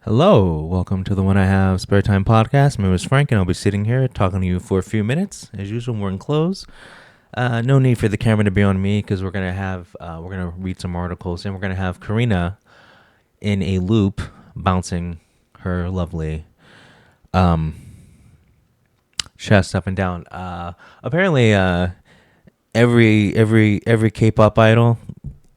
Hello, welcome to the When I Have Spare Time podcast. My name is Frank, and I'll be sitting here talking to you for a few minutes. As usual, we're in close. No need for the camera to be on me because we're gonna read some articles, and we're gonna have Karina in a loop bouncing her lovely um, chest up and down. Apparently, every K-pop idol,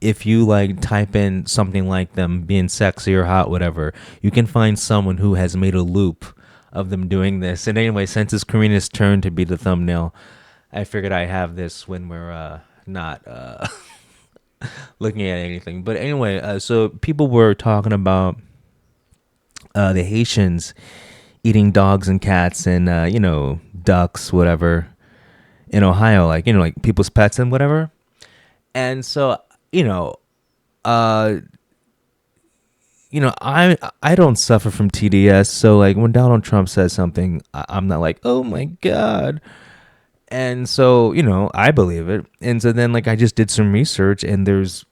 if you like type in something like them being sexy or hot, whatever, you can find someone who has made a loop of them doing this. And anyway, since it's Karina's turn to be the thumbnail, I figured I have this when we're not looking at anything. But anyway, so people were talking about the Haitians eating dogs and cats and ducks, whatever, in Ohio, like people's pets and whatever. And so you know, uh, I don't suffer from TDS, so like when Donald Trump says something, I'm not like, oh my god. And so I believe it. And so then like I just did some research, and there's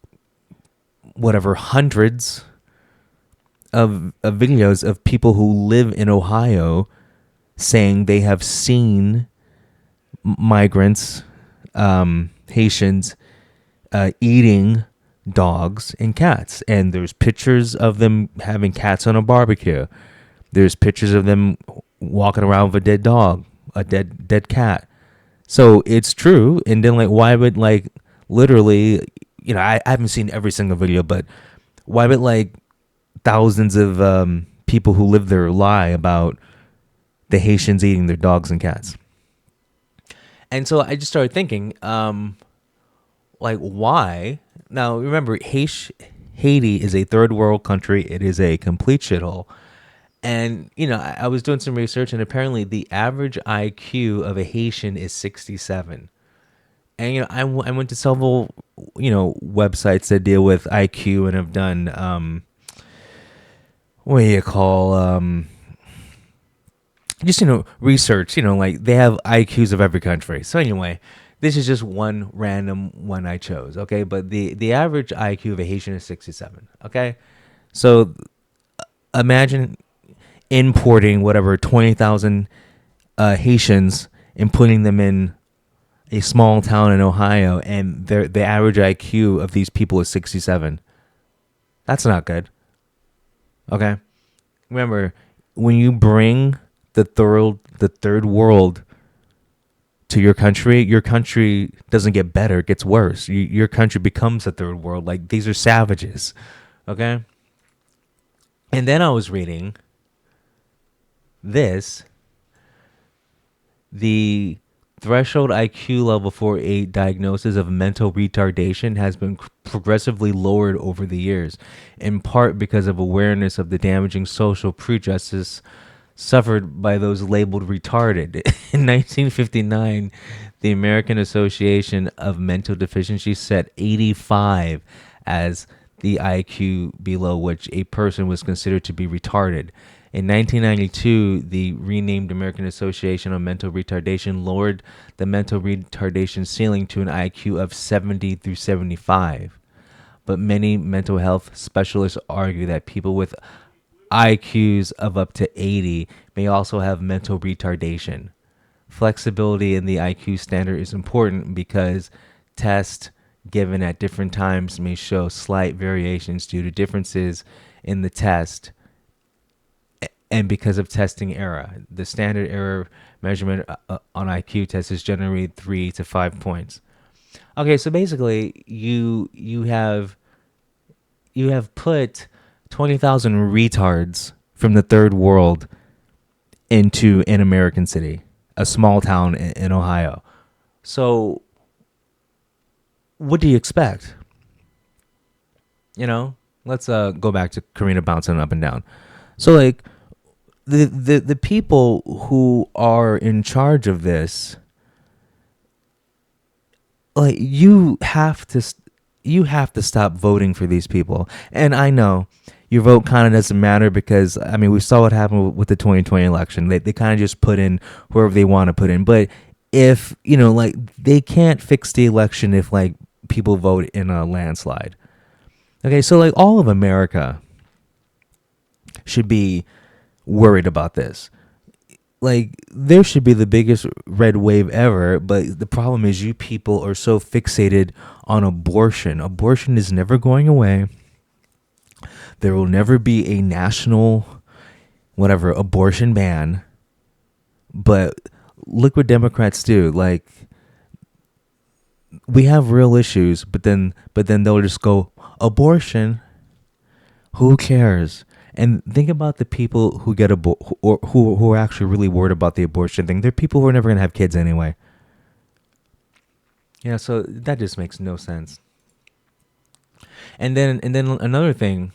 whatever hundreds of videos of people who live in Ohio saying they have seen migrants, Haitians, eating dogs and cats. And there's pictures of them having cats on a barbecue. There's pictures of them walking around with a dead dog, a dead cat. So it's true. And then like why would like literally, I haven't seen every single video, but why would like thousands of people who live there lie about the Haitians eating their dogs and cats? And so I just started thinking, like why? Now remember, Haiti is a third world country. It is a complete shithole. And I was doing some research, and apparently the average IQ of a Haitian is 67. And I went to several websites that deal with IQ and have done what do you call just research. Like they have IQs of every country. So anyway, this is just one random one I chose. Okay, but the average IQ of a Haitian is 67. Okay, so imagine importing whatever 20,000 Haitians and putting them in a small town in Ohio, and the average IQ of these people is 67. That's not good. Okay, remember, when you bring the third world to your country doesn't get better, it gets worse. Your country becomes a third world. Like, these are savages. Okay, and then I was reading this. The threshold IQ level for a diagnosis of mental retardation has been progressively lowered over the years, in part because of awareness of the damaging social prejudices suffered by those labeled retarded. In 1959, the American Association of Mental Deficiency set 85 as the IQ below which a person was considered to be retarded. In 1992, the renamed American Association on Mental Retardation lowered the mental retardation ceiling to an IQ of 70 through 75. But many mental health specialists argue that people with IQs of up to 80 may also have mental retardation. Flexibility in the IQ standard is important because tests given at different times may show slight variations due to differences in the test and because of testing error. The standard error measurement on IQ tests is generally 3 to 5 points. Okay, so basically you have put 20,000 retards from the third world into an American city, a small town in Ohio. So what do you expect? Let's go back to Karina bouncing up and down. So like the people who are in charge of this, like you have to stop voting for these people. And I know your vote kind of doesn't matter because I mean we saw what happened with the 2020 election. They kind of just put in whoever they want to put in. But if like they can't fix the election if like people vote in a landslide. Okay, so like all of America should be worried about this. Like, there should be the biggest red wave ever, but the problem is you people are so fixated on abortion. Abortion is never going away. There will never be a national, whatever, abortion ban. But look what Democrats do. Like, we have real issues, but then they'll just go abortion. Who cares? And think about the people who get who are actually really worried about the abortion thing. They're people who are never gonna have kids anyway. Yeah, so that just makes no sense. And then another thing,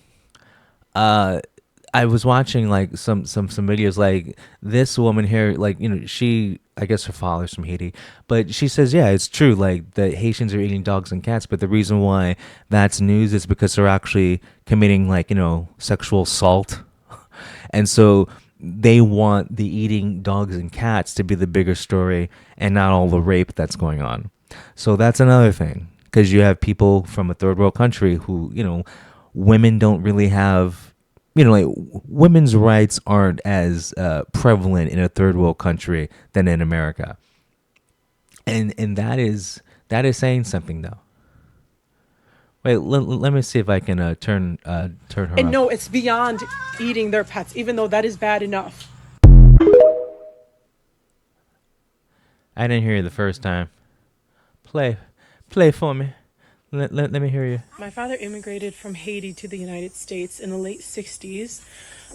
I was watching like some videos, like this woman here, like, she, I guess her father's from Haiti, but she says, yeah, it's true, like the Haitians are eating dogs and cats, but the reason why that's news is because they're actually committing, like, sexual assault. And so they want the eating dogs and cats to be the bigger story and not all the rape that's going on. So that's another thing, because you have people from a third world country who, women don't really have, like, women's rights aren't as prevalent in a third world country than in America. And that is saying something, though. Wait, let me see if I can turn her And up. no, it's beyond eating their pets, even though that is bad enough. I didn't hear you the first time. Play for me. Let me hear you. My father immigrated from Haiti to the United States in the late 60s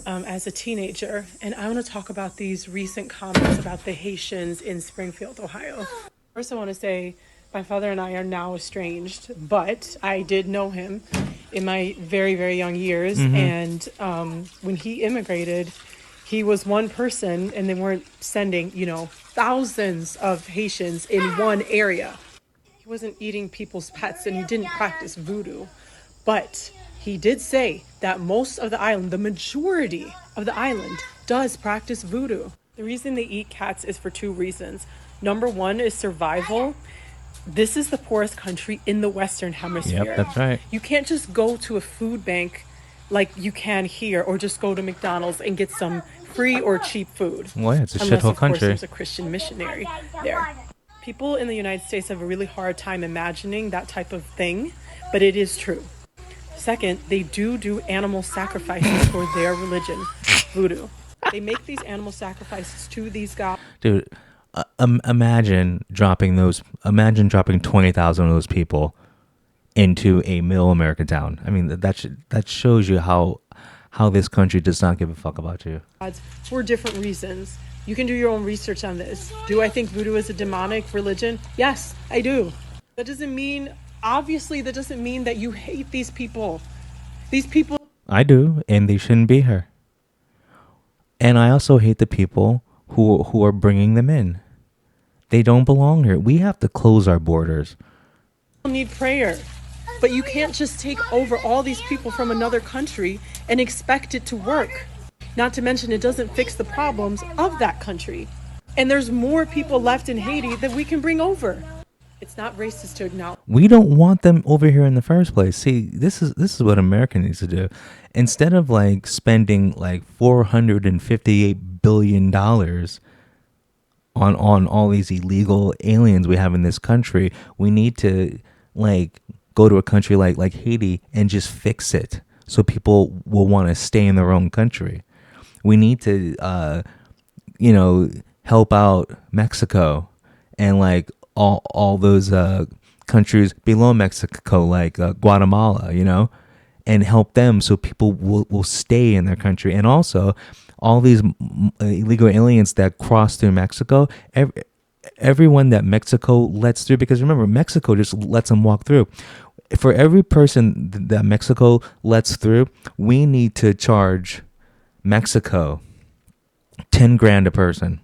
as a teenager. And I want to talk about these recent comments about the Haitians in Springfield, Ohio. First, I want to say my father and I are now estranged, but I did know him in my very, very young years. And when he immigrated, he was one person, and they weren't sending, thousands of Haitians in one area. He wasn't eating people's pets, and he didn't practice voodoo. But he did say that most of the island, the majority of the island, does practice voodoo. The reason they eat cats is for two reasons. Number one is survival. This is the poorest country in the Western Hemisphere. Yep, that's right. You can't just go to a food bank like you can here, or just go to McDonald's and get some free or cheap food. Well, yeah, it's a Unless, shithole of course, country. there's a Christian missionary there. People in the United States have a really hard time imagining that type of thing, but it is true. Second, they do animal sacrifices for their religion, voodoo. They make these animal sacrifices to these gods. Dude, imagine dropping 20,000 of those people into a middle America town. I mean, that shows you how this country does not give a fuck about you. For different reasons. You can do your own research on this. Do I think voodoo is a demonic religion? Yes, I do. That doesn't mean that you hate these people. These people. I do, and they shouldn't be here. And I also hate the people who are bringing them in. They don't belong here. We have to close our borders. Need prayer. But you can't just take over all these people from another country and expect it to work. Not to mention, it doesn't fix the problems of that country. And there's more people left in Haiti that we can bring over. It's not racist to acknowledge. We don't want them over here in the first place. See, this is what America needs to do. Instead of like spending like $458 billion on all these illegal aliens we have in this country, we need to like go to a country like Haiti and just fix it so people will want to stay in their own country. We need to help out Mexico and like all those countries below Mexico, like Guatemala, and help them so people will stay in their country. And also all these illegal aliens that cross through Mexico, everyone that Mexico lets through, because remember, Mexico just lets them walk through. For every person that Mexico lets through, we need to charge Mexico 10 grand a person,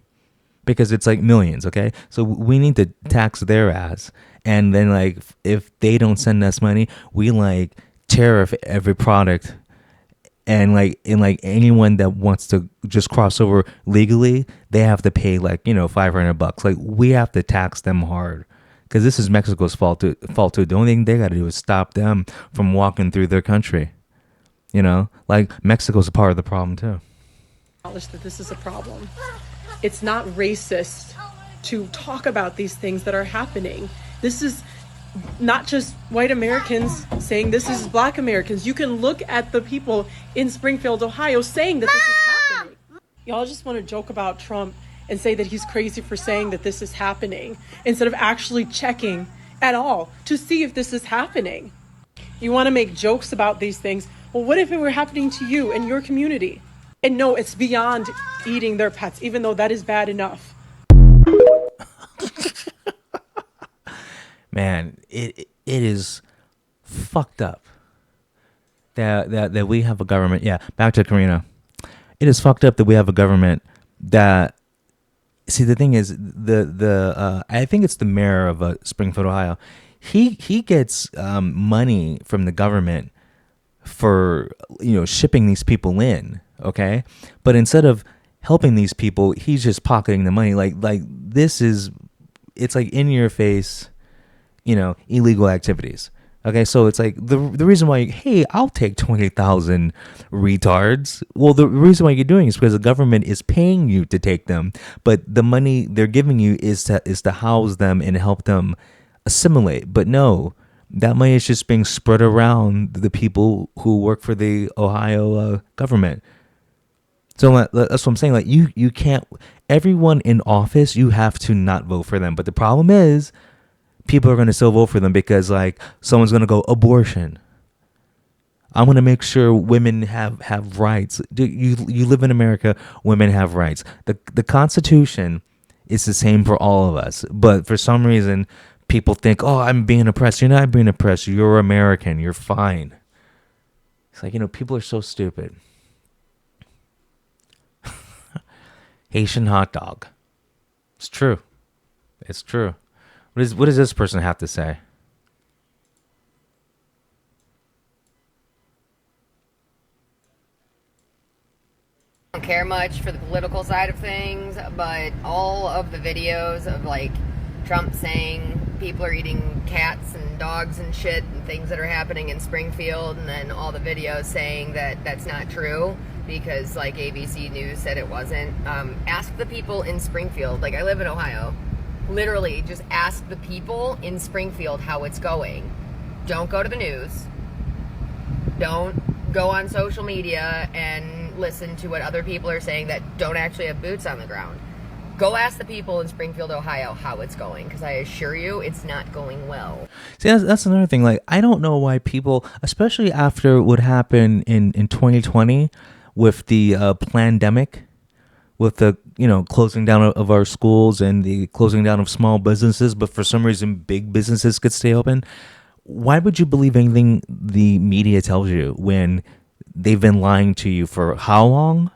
because it's like millions. Okay, so we need to tax their ass, and then like if they don't send us money, we like tariff every product, and like anyone that wants to just cross over legally, they have to pay like $500. Like, we have to tax them hard, because this is Mexico's fault too. The only thing they got to do is stop them from walking through their country. You know, like Mexico's a part of the problem too. Acknowledge that this is a problem. It's not racist to talk about these things that are happening. This is not just white Americans saying this is black Americans. You can look at the people in Springfield, Ohio saying that this is happening. Y'all just want to joke about Trump and say that he's crazy for saying that this is happening instead of actually checking at all to see if this is happening. You want to make jokes about these things. Well, what if it were happening to you and your community? And no, it's beyond eating their pets, even though that is bad enough. Man, it is fucked up that we have a government. Yeah, back to Karina. It is fucked up that we have a government that. See, the thing is, I think it's the mayor of Springfield, Ohio. He gets money from the government for shipping these people in. Okay, but instead of helping these people, he's just pocketing the money. Like this is, it's like in your face, illegal activities. Okay, so it's like the reason why, hey, I'll take 20,000 retards. Well, the reason why you're doing it is because the government is paying you to take them, but the money they're giving you is to house them and help them assimilate. But no, that money is just being spread around the people who work for the Ohio government. So that's what I'm saying. Like you can't. Everyone in office, you have to not vote for them. But the problem is, people are going to still vote for them because like someone's going to go abortion. I'm going to make sure women have rights. You live in America. Women have rights. The Constitution is the same for all of us. But for some reason, people think, oh, I'm being oppressed. You're not being oppressed. You're American. You're fine. It's like, people are so stupid. Haitian hot dog. It's true. It's true. What does this person have to say? I don't care much for the political side of things, but all of the videos of like Trump saying people are eating cats and dogs and shit and things that are happening in Springfield, and then all the videos saying that that's not true because like ABC News said it wasn't. Ask the people in Springfield. Like, I live in Ohio. Literally, just ask the people in Springfield how it's going. Don't go to the news. Don't go on social media and listen to what other people are saying that don't actually have boots on the ground. Go ask the people in Springfield, Ohio how it's going, because I assure you it's not going well. See, that's another thing. Like, I don't know why people, especially after what happened in 2020 with the pandemic, with the closing down of our schools and the closing down of small businesses, but for some reason big businesses could stay open. Why would you believe anything the media tells you when they've been lying to you for how long?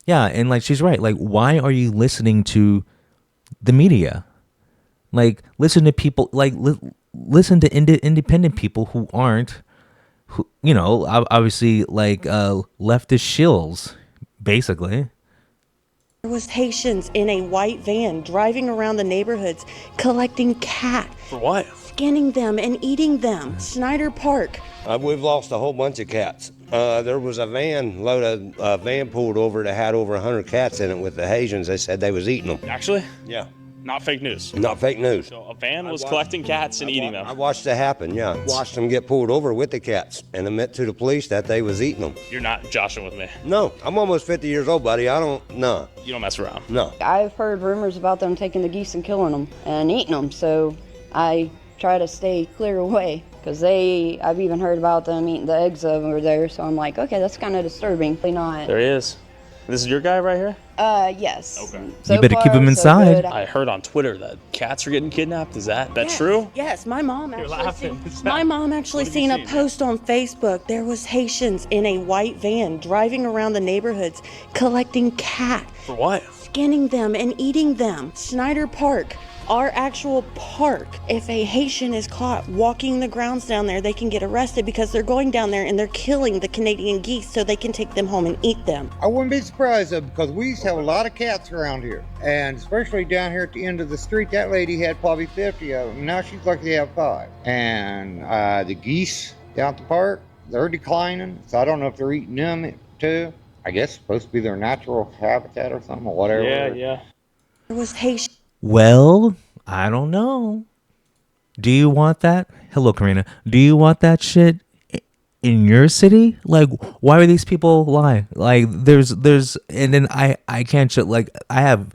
Yeah, and like she's right. Like, why are you listening to the media? Like, listen to people. Like, listen to independent people who aren't, obviously like leftist shills, basically. There was Haitians in a white van driving around the neighborhoods collecting cats. For what? Skinning them and eating them. Snyder Park. We've lost a whole bunch of cats. There was a van pulled over that had over 100 cats in it with the Haitians. They said they was eating them. Actually? Yeah. Not fake news. Not fake news. So a van was collecting cats and eating them. I watched it happen, yeah. Watched them get pulled over with the cats and admit to the police that they was eating them. You're not joshing with me. No, I'm almost 50 years old, buddy. No. You don't mess around. No. I've heard rumors about them taking the geese and killing them and eating them, so I try to stay clear away because I've even heard about them eating the eggs over there, so I'm like, okay, that's kind of disturbing. Not. There he is. This is your guy right here? Yes. Okay. So You better far, keep him so inside. good. I heard on Twitter that cats are getting kidnapped. Is that Yes, true? Yes, my mom You're actually laughing. my mom actually What have you seen a seen? post on Facebook. There was Haitians in a white van driving around the neighborhoods collecting cats, For what? skinning them and eating them. Snyder Park, our actual park. If a Haitian is caught walking the grounds down there, they can get arrested because they're going down there and they're killing the Canadian geese so they can take them home and eat them. I wouldn't be surprised though, because we used to have a lot of cats around here, and especially down here at the end of the street, that lady had probably 50 of them. Now she's lucky to have 5. And the geese down at the park, they're declining. So I don't know if they're eating them too. I guess it's supposed to be their natural habitat or something or whatever. Yeah. There was Haitian. Well, I don't know. Do you want that? Hello, Karina. Do you want that shit in your city? Like, why are these people lie? Like, and then I can't like, I have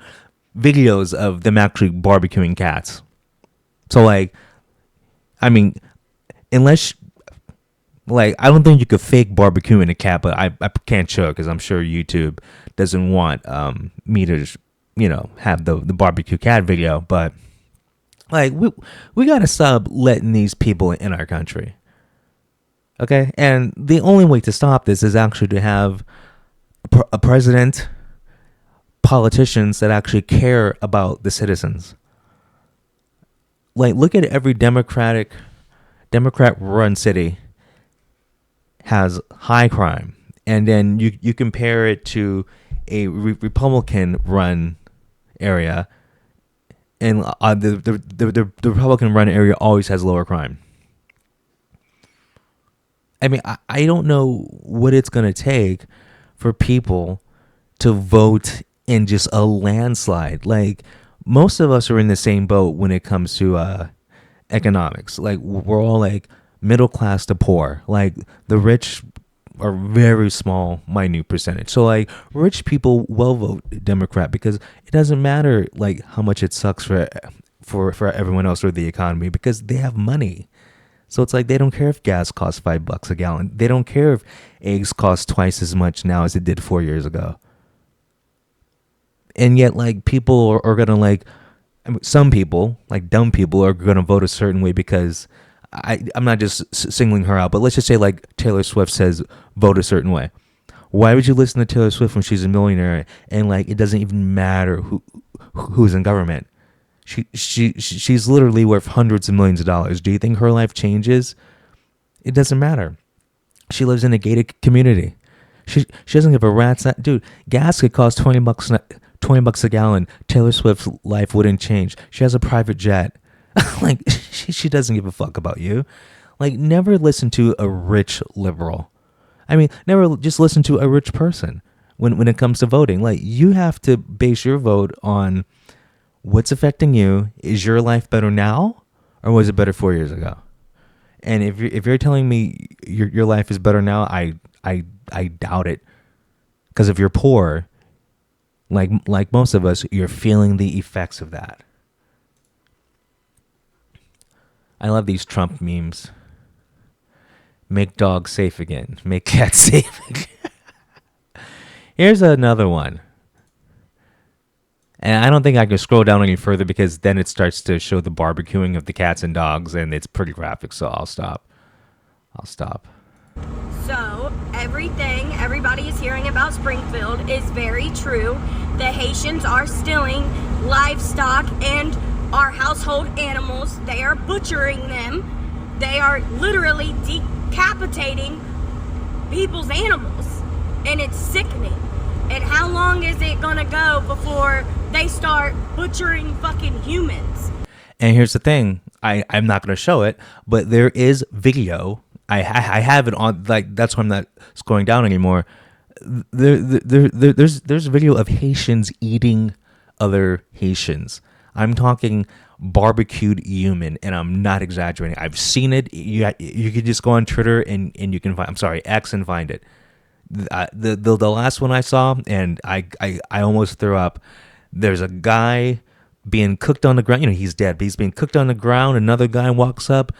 videos of them actually barbecuing cats. So like, I mean, unless like, I don't think you could fake barbecuing a cat, but I can't show it because I'm sure YouTube doesn't want me to, have the barbecue cat video. But like, we gotta stop letting these people in our country. Okay, and the only way to stop this is actually to have a president, politicians that actually care about the citizens. Like, look at every Democrat-run city has high crime, and then you compare it to a Republican-run area, and the Republican-run area always has lower crime. I mean, I don't know what it's going to take for people to vote in just a landslide. Like, most of us are in the same boat when it comes to economics. Like, we're all like middle class to poor. Like, the rich are very small, minute percentage. So like, rich people will vote Democrat because it doesn't matter like how much it sucks for everyone else or the economy, because they have money. So it's like, they don't care if gas costs $5 a gallon. They don't care if eggs cost twice as much now as it did 4 years ago. And yet, like, people are gonna like, I mean, some people, like dumb people, are gonna vote a certain way because I'm not just singling her out, but let's just say like Taylor Swift says vote a certain way. Why would you listen to Taylor Swift when she's a millionaire and like it doesn't even matter who's in government? She's literally worth hundreds of millions of dollars. Do you think her life changes? It doesn't matter. She lives in a gated community. She doesn't give a rat's dude. Gas could cost $20 a gallon. Taylor Swift's life wouldn't change. She has a private jet. Like, she doesn't give a fuck about you. Like, never listen to a rich liberal. I mean, never just listen to a rich person when it comes to voting. Like, you have to base your vote on what's affecting you. Is your life better now, or was it better 4 years ago? And if you're telling me your life is better now, I doubt it. Because if you're poor, like most of us, you're feeling the effects of that. I love these Trump memes. Make dogs safe again. Make cats safe again. Here's another one. And I don't think I can scroll down any further because then it starts to show the barbecuing of the cats and dogs, and it's pretty graphic, so I'll stop. So, everything everybody is hearing about Springfield is very true. The Haitians are stealing livestock and our household animals. They are butchering them. They are literally decapitating people's animals. And it's sickening. And how long is it gonna go before they start butchering fucking humans? And here's the thing. I'm not going to show it, but there is video. I have it on, like, that's why I'm not scrolling down anymore. There's video of Haitians eating other Haitians. I'm talking barbecued human, and I'm not exaggerating. I've seen it. You could just go on Twitter and you can find, I'm sorry, X, and find it. The last one I saw, and I almost threw up. There's a guy being cooked on the ground. You know, he's dead, but he's being cooked on the ground. Another guy walks up,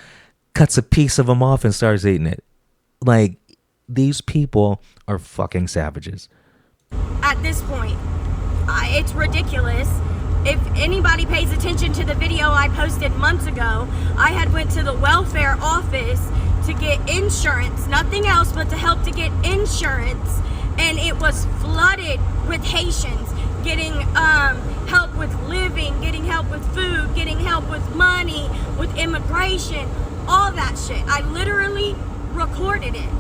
cuts a piece of him off, and starts eating it. Like, these people are fucking savages. At this point, it's ridiculous. If anybody pays attention to the video I posted months ago, I had went to the welfare office to get insurance, nothing else but to help to get insurance, and it was flooded with Haitians getting help with living, getting help with food, getting help with money, with immigration, all that shit. I literally recorded it,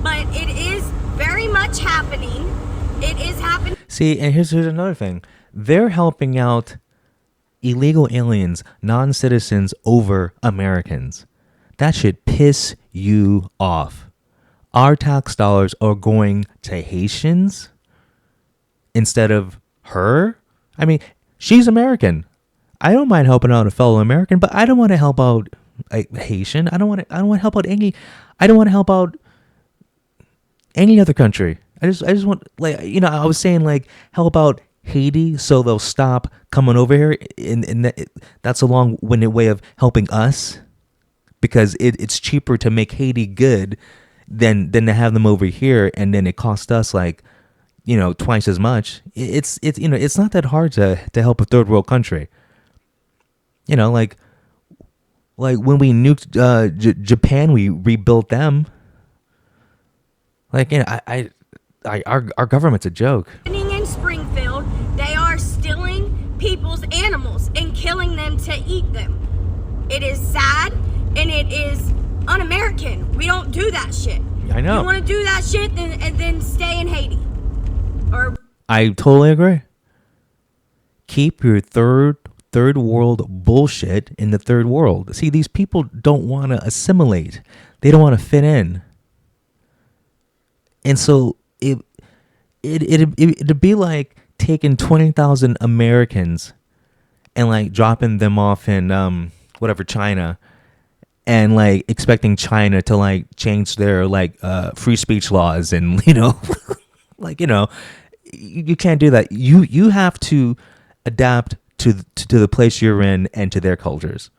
but it is very much happening. It is happening. See, and here's another thing. They're helping out illegal aliens, non-citizens, over Americans. That should piss you off. our tax dollars are going to Haitians instead of her. I mean, she's American. I don't mind helping out a fellow American, but I don't want to help out a Haitian. I don't want to help out any. I don't want to help out any other country. I just want, like, I was saying, like, help out Haiti so they'll stop coming over here, and that's a long-winded way of helping us, because it's cheaper to make Haiti good than to have them over here, and then it costs us like twice as much. It's not that hard to help a third world country. Like when we nuked Japan, we rebuilt them. Like, our government's a joke. In Springfield, they are stealing people's animals and killing them to eat them. It is sad and it is un-American. We don't do that shit. I know. You want to do that shit, then stay in Haiti. Or I totally agree. Keep your third world bullshit in the third world. See, these people don't want to assimilate. They don't want to fit in. And so it'd be like taking 20,000 Americans and like dropping them off in China, and like expecting China to like change their like free speech laws, and like you can't do that. You have to adapt to the place you're in and to their cultures.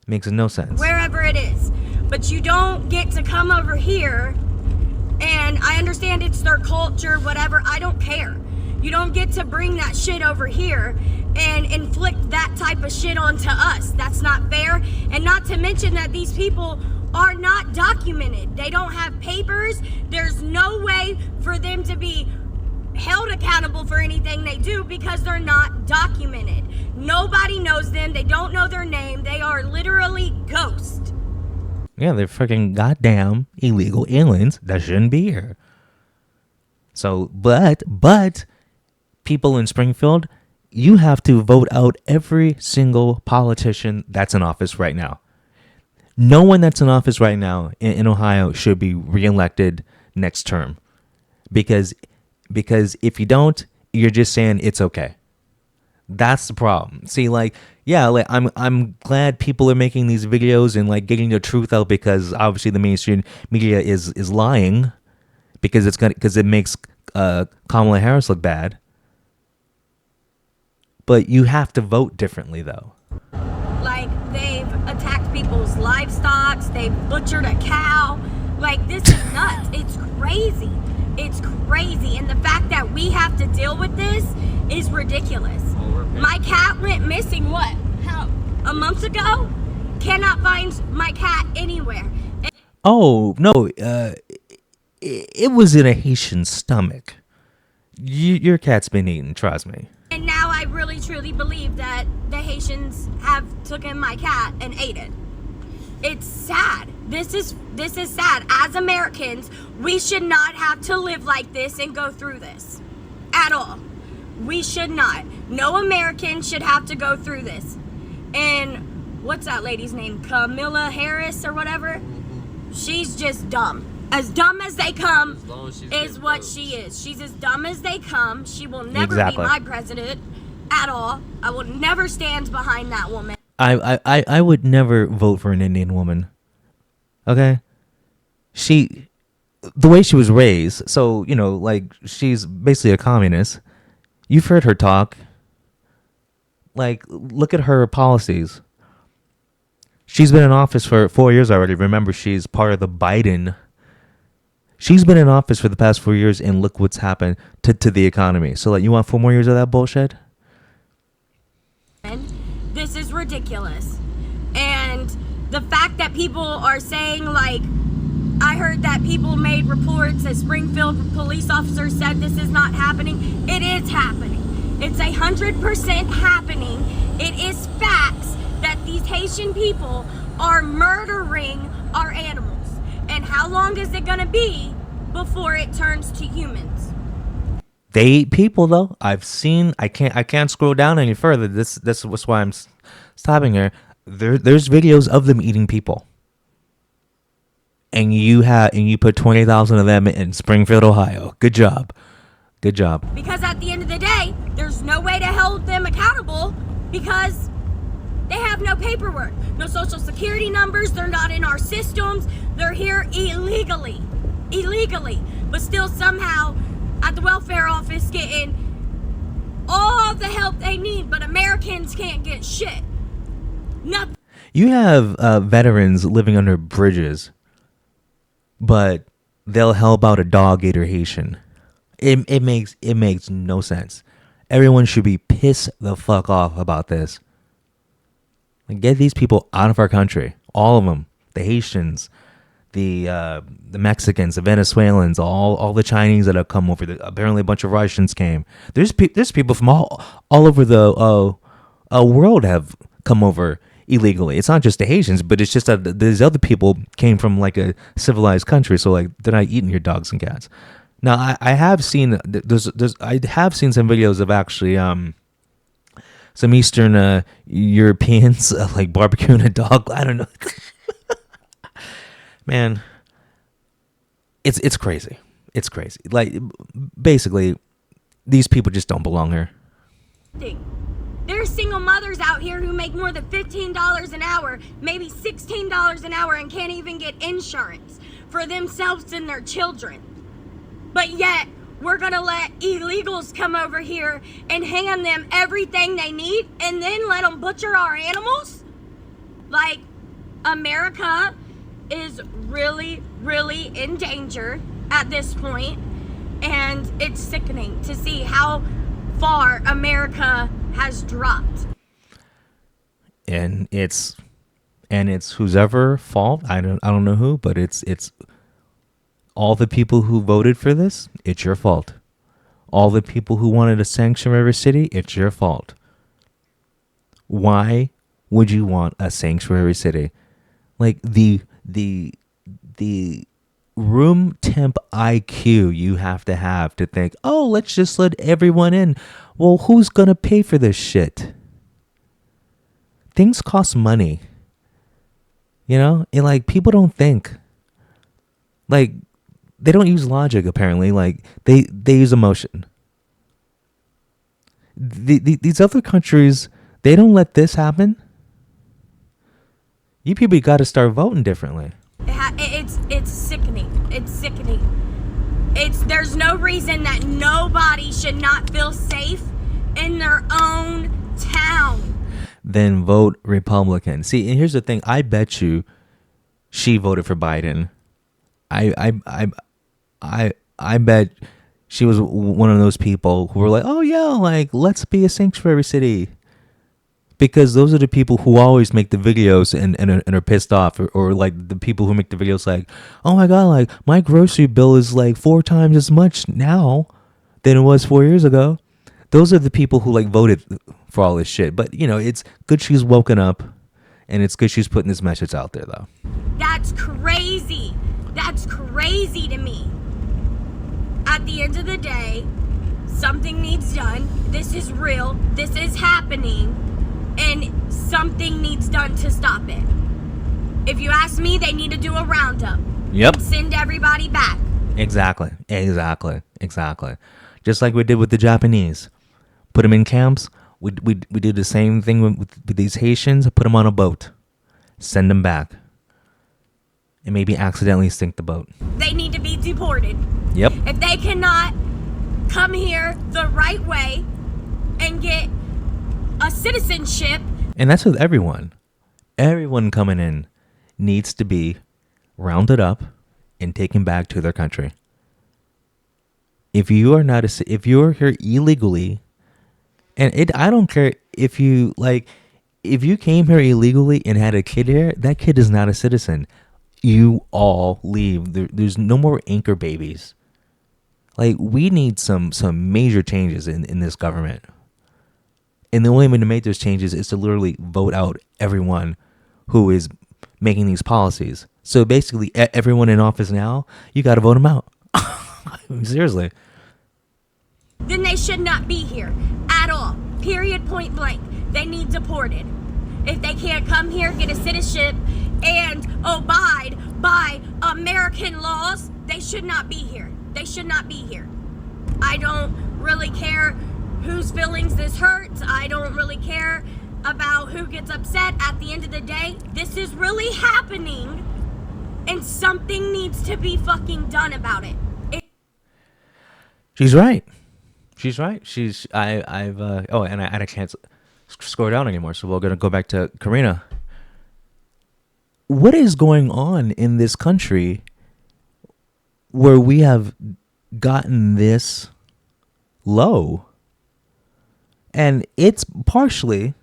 Makes no sense. wherever it is. But you don't get to come over here, and I understand it's their culture, whatever, I don't care. You don't get to bring that shit over here and inflict that type of shit onto us. That's not fair. And not to mention that these people are not documented. They don't have papers. There's no way for them to be held accountable for anything they do because they're not documented. Nobody knows them. They don't know their name. They are literally ghosts. Yeah, they're freaking goddamn illegal aliens that shouldn't be here. So, but people in Springfield, you have to vote out every single politician that's in office right now. No one that's in office right now in Ohio should be reelected next term, because if you don't, you're just saying it's okay. That's the problem. See, like, yeah, like I'm glad people are making these videos and like getting the truth out, because obviously the mainstream media is lying, because it makes Kamala Harris look bad. But you have to vote differently, though. Like, they've attacked people's livestock, they've butchered a cow. Like, this is nuts. It's crazy. It's crazy. And the fact that we have to deal with this is ridiculous. My cat went missing, a month ago? Cannot find my cat anywhere. Oh, no. It was in a Haitian stomach. Your cat's been eaten, trust me. And now I really truly believe that the Haitians have taken my cat and ate it. It's sad. This is sad. As Americans, we should not have to live like this and go through this at all. We should not. No American should have to go through this. And what's that lady's name? Camilla Harris or whatever? She's just dumb. As dumb as they come is what she is. She's as dumb as they come. She will never be my president at all. I will never stand behind that woman. I would never vote for an Indian woman. Okay? The way she was raised, so, like, she's basically a communist. You've heard her talk. Like, look at her policies. She's been in office for 4 years already. Remember, she's part of the Biden. She's been in office for the past 4 years, and look what's happened to the economy. So, like, you want 4 more years of that bullshit? This is ridiculous. And the fact that people are saying, like, I heard that people made reports that Springfield police officers said this is not happening. It is happening. It's 100% happening. It is facts that these Haitian people are murdering our animals. And how long is it going to be before it turns to humans? They eat people, though. I've seen. I can't scroll down any further. This is why I'm stopping here. There's videos of them eating people. and you put 20,000 of them in Springfield, Ohio. Good job. Good job. Because at the end of the day, there's no way to hold them accountable because they have no paperwork, no social security numbers, they're not in our systems, they're here illegally, but still somehow at the welfare office getting all the help they need, but Americans can't get shit. Nothing. You have veterans living under bridges, but they'll help out a dog eater Haitian. It makes no sense. Everyone should be pissed the fuck off about this. Like, get these people out of our country. All of them. The Haitians, the Mexicans, the Venezuelans, all the Chinese that have come over. Apparently a bunch of Russians came. There's people from all over the world have come over illegally. It's not just the Haitians, but it's just that these other people came from like a civilized country. So like they're not eating your dogs and cats. Now I have seen some videos of actually some Eastern Europeans like barbecuing a dog. I don't know. Man, it's crazy. It's crazy. Like, basically, these people just don't belong here. There's single mothers out here who make more than $15 an hour, maybe $16 an hour, and can't even get insurance for themselves and their children. But yet, we're gonna let illegals come over here and hand them everything they need and then let them butcher our animals? Like, America is really, really in danger at this point, and it's sickening to see how far America has dropped. And it's whose ever fault. I don't know who, but it's all the people who voted for this. It's your fault. All the people who wanted a sanctuary city. It's your fault. Why would you want a sanctuary city? Like the room temp IQ you have to think, oh, let's just let everyone in. Well, who's gonna pay for this shit? Things cost money. You know? And like, people don't think. Like, they don't use logic, apparently. Like, they use emotion. These other countries, they don't let this happen. You people got to start voting differently. It's sickening. It's sickening. There's no reason that nobody should not feel safe in their own town. Then vote Republican. See, and here's the thing. I bet you she voted for Biden. I bet she was one of those people who were like, oh yeah, like, let's be a sanctuary city. Because those are the people who always make the videos and are pissed off, or like the people who make the videos like, oh my god, like my grocery bill is like 4 times as much now than it was 4 years ago. Those are the people who like voted for all this shit. But you know, it's good she's woken up, and it's good she's putting this message out there though. That's crazy. That's crazy to me. At the end of the day, something needs done. This is real. This is happening. And something needs done to stop it. If you ask me, they need to do a roundup. Yep. Send everybody back. Exactly. Just like we did with the Japanese. Put them in camps. We did the same thing with these Haitians. Put them on a boat. Send them back. And maybe accidentally sink the boat. They need to be deported. Yep. If they cannot come here the right way and get a citizenship. And that's with everyone. Everyone coming in needs to be rounded up and taken back to their country. If you are if you're here illegally, and I don't care if you came here illegally and had a kid here, that kid is not a citizen. You all leave. There's no more anchor babies. Like, we need some major changes in this government. And the only way to make those changes is to literally vote out everyone who is making these policies. So basically, everyone in office now, you got to vote them out. Seriously. Then they should not be here at all. Period, point blank. They need deported. If they can't come here, get a citizenship, and abide by American laws, they should not be here. They should not be here. I don't really care whose feelings this hurts. I don't really care about who gets upset. At the end of the day, this is really happening, and something needs to be fucking done about it. She's right. And I can't scroll down anymore, so we're gonna go back to Karina. What is going on in this country where we have gotten this low? And it's partially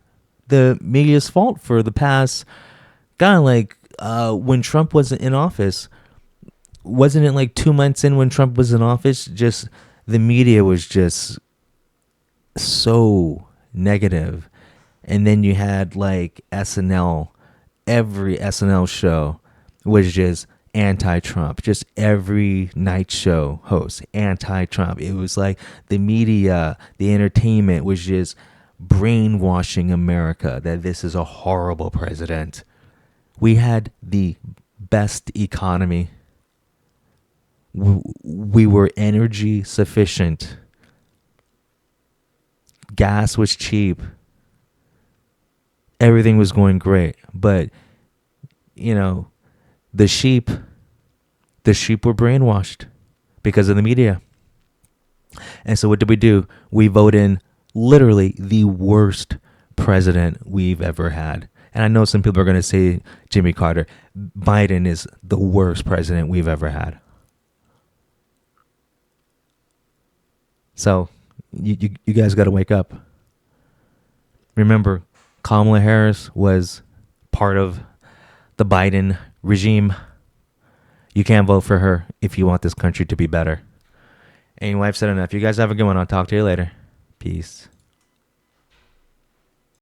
the media's fault for the past, when Trump wasn't in office. Wasn't it like 2 months in when Trump was in office? Just the media was just so negative. And then you had like SNL. Every SNL show was just anti-Trump. Just every night show host anti-Trump. It was like the media, the entertainment was just brainwashing America that this is a horrible president. We had the best economy. We were energy sufficient. Gas was cheap. Everything was going great. But, the sheep were brainwashed because of the media. And so what did we do? We vote in literally the worst president we've ever had. And I know some people are going to say Jimmy Carter. Biden is the worst president we've ever had. So you guys got to wake up. Remember, Kamala Harris was part of the Biden regime. You can't vote for her if you want this country to be better. Anyway, I've said enough. You guys have a good one. I'll talk to you later. Peace.